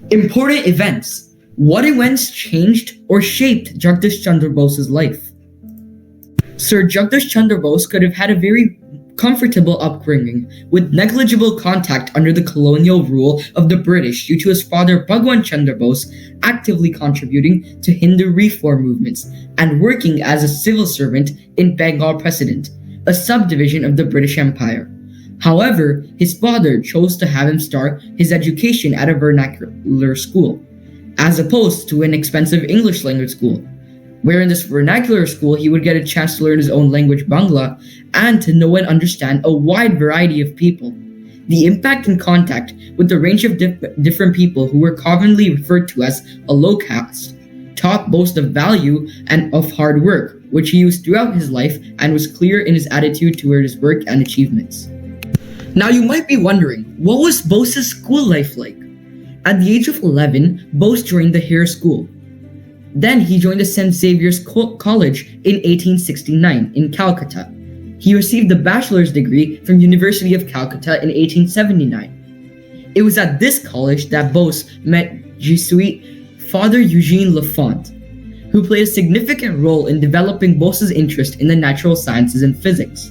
Important events. What events changed or shaped Jagadish Chandra Bose's life? Sir Jagadish Chandra Bose could have had a very comfortable upbringing with negligible contact under the colonial rule of the British due to his father Bhagwan Chandra Bose actively contributing to Hindu reform movements and working as a civil servant in Bengal President, a subdivision of the British Empire. However, his father chose to have him start his education at a vernacular school, as opposed to an expensive English language school, where in this vernacular school he would get a chance to learn his own language Bangla and to know and understand a wide variety of people. The impact and contact with the range of different people who were commonly referred to as a low caste taught Bose the value and of hard work, which he used throughout his life and was clear in his attitude toward his work and achievements. Now you might be wondering, what was Bose's school life like? At the age of 11, Bose joined the Hare School. Then he joined the St. Xavier's College in 1869 in Calcutta. He received a bachelor's degree from University of Calcutta in 1879. It was at this college that Bose met Jesuit Father Eugene Lafont, who played a significant role in developing Bose's interest in the natural sciences and physics.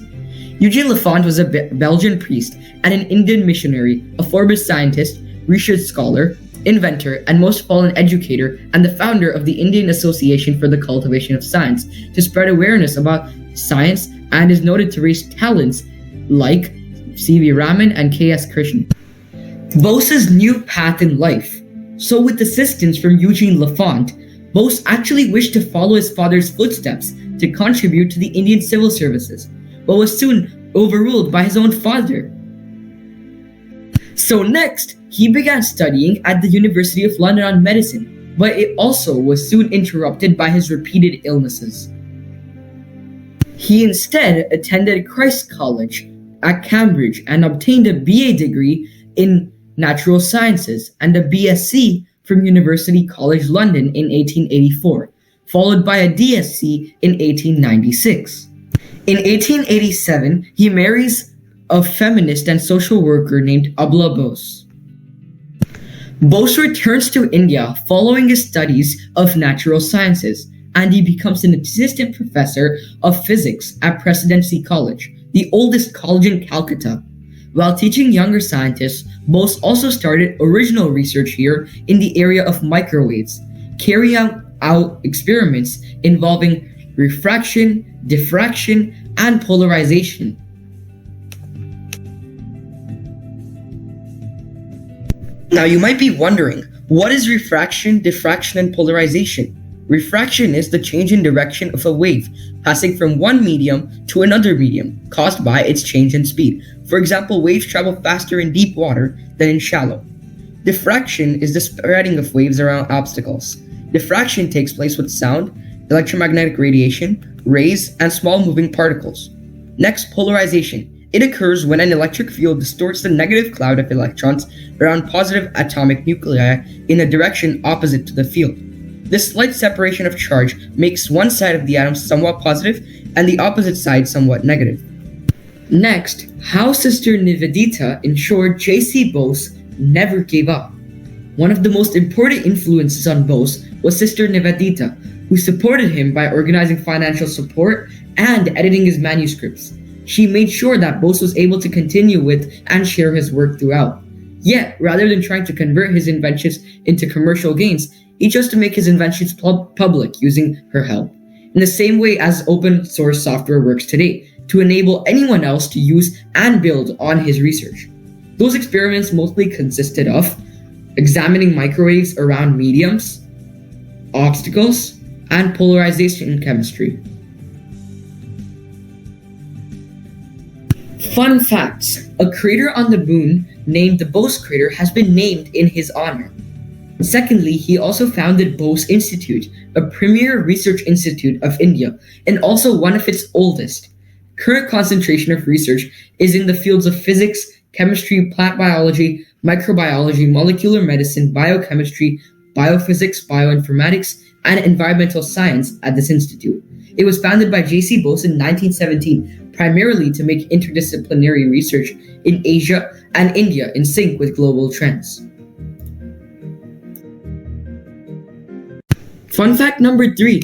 Eugene Lafont was a Belgian priest and an Indian missionary, a Forbes scientist, research scholar, inventor, and most of all an educator, and the founder of the Indian Association for the Cultivation of Science to spread awareness about science, and is noted to raise talents like C.V. Raman and K.S. Krishnan. Bose's new path in life. So with assistance from Eugene Lafont, Bose actually wished to follow his father's footsteps to contribute to the Indian civil services, but was soon overruled by his own father. So next, he began studying at the University of London on medicine, but it also was soon interrupted by his repeated illnesses. He instead attended Christ's College at Cambridge and obtained a BA degree in Natural Sciences and a BSc from University College London in 1884, followed by a DSc in 1896. In 1887, he marries a feminist and social worker named Abla Bose. Bose returns to India following his studies of natural sciences, and he becomes an assistant professor of physics at Presidency College, the oldest college in Calcutta. While teaching younger scientists, Bose also started original research here in the area of microwaves, carrying out experiments involving refraction, diffraction, and polarization. Now you might be wondering, what is refraction, diffraction, and polarization? Refraction is the change in direction of a wave passing from one medium to another medium caused by its change in speed. For example, waves travel faster in deep water than in shallow. Diffraction is the spreading of waves around obstacles. Diffraction takes place with sound, electromagnetic radiation, rays, and small moving particles. Next, polarization. It occurs when an electric field distorts the negative cloud of electrons around positive atomic nuclei in a direction opposite to the field. This slight separation of charge makes one side of the atom somewhat positive and the opposite side somewhat negative. Next, how Sister Nivedita ensured J.C. Bose never gave up. One of the most important influences on Bose was Sister Nivedita, who supported him by organizing financial support and editing his manuscripts. She made sure that Bose was able to continue with and share his work throughout. Yet, rather than trying to convert his inventions into commercial gains, he chose to make his inventions public using her help, in the same way as open source software works today, to enable anyone else to use and build on his research. Those experiments mostly consisted of examining microwaves around mediums, obstacles, and polarization in chemistry. Fun facts. A crater on the moon named the Bose crater has been named in his honor. Secondly, he also founded Bose Institute, a premier research institute of India, and also one of its oldest. Current concentration of research is in the fields of physics, chemistry, plant biology, microbiology, molecular medicine, biochemistry, biophysics, bioinformatics, and environmental science at this institute. It was founded by J.C. Bose in 1917, primarily to make interdisciplinary research in Asia and India in sync with global trends. Fun fact number 3.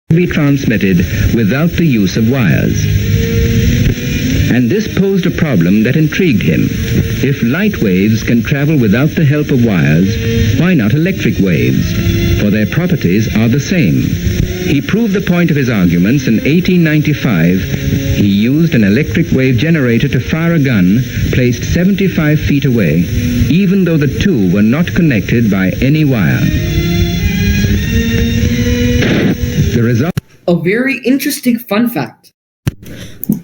Be transmitted without the use of wires. And this posed a problem that intrigued him. If light waves can travel without the help of wires, why not electric waves? For their properties are the same. He proved the point of his arguments in 1895. He used an electric wave generator to fire a gun placed 75 feet away, even though the two were not connected by any wire. The result... A very interesting fun fact.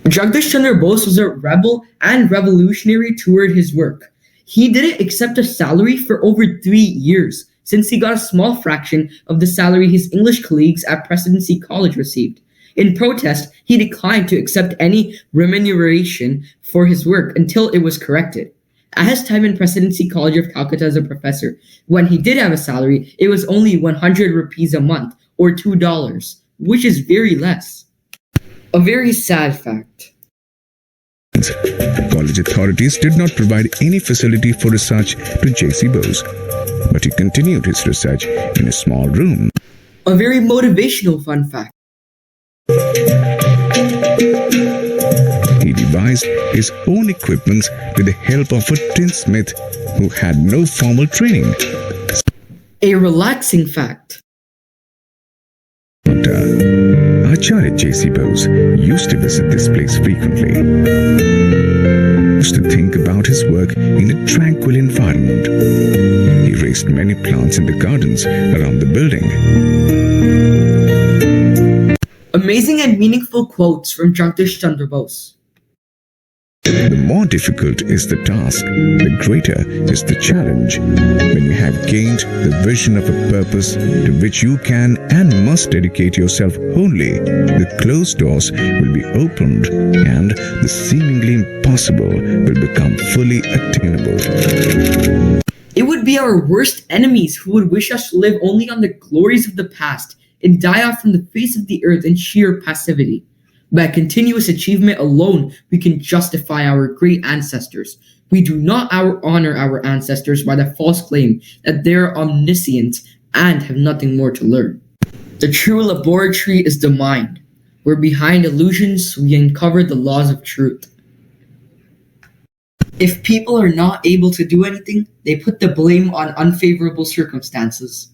Jagadish Chandra Bose was a rebel and revolutionary toward his work. He didn't accept a salary for over 3 years, since he got a small fraction of the salary his English colleagues at Presidency College received. In protest, he declined to accept any remuneration for his work until it was corrected. At his time in Presidency College of Calcutta as a professor, when he did have a salary, it was only 100 rupees a month, or $2, which is very less. A very sad fact. College authorities did not provide any facility for research to J.C. Bose, but he continued his research in a small room. A very motivational fun fact. He devised his own equipment with the help of a tinsmith who had no formal training. A relaxing fact. Acharya J.C. Bose used to visit this place frequently. He used to think about his work in a tranquil environment. He raised many plants in the gardens around the building. Amazing and meaningful quotes from Jagadish Chandra Bose. The more difficult is the task, the greater is the challenge. When you have gained the vision of a purpose to which you can and must dedicate yourself wholly, the closed doors will be opened and the seemingly impossible will become fully attainable. It would be our worst enemies who would wish us to live only on the glories of the past and die off from the face of the earth in sheer passivity. By continuous achievement alone, we can justify our great ancestors. We do not honor our ancestors by the false claim that they are omniscient and have nothing more to learn. The true laboratory is the mind, where behind illusions we uncover the laws of truth. If people are not able to do anything, they put the blame on unfavorable circumstances.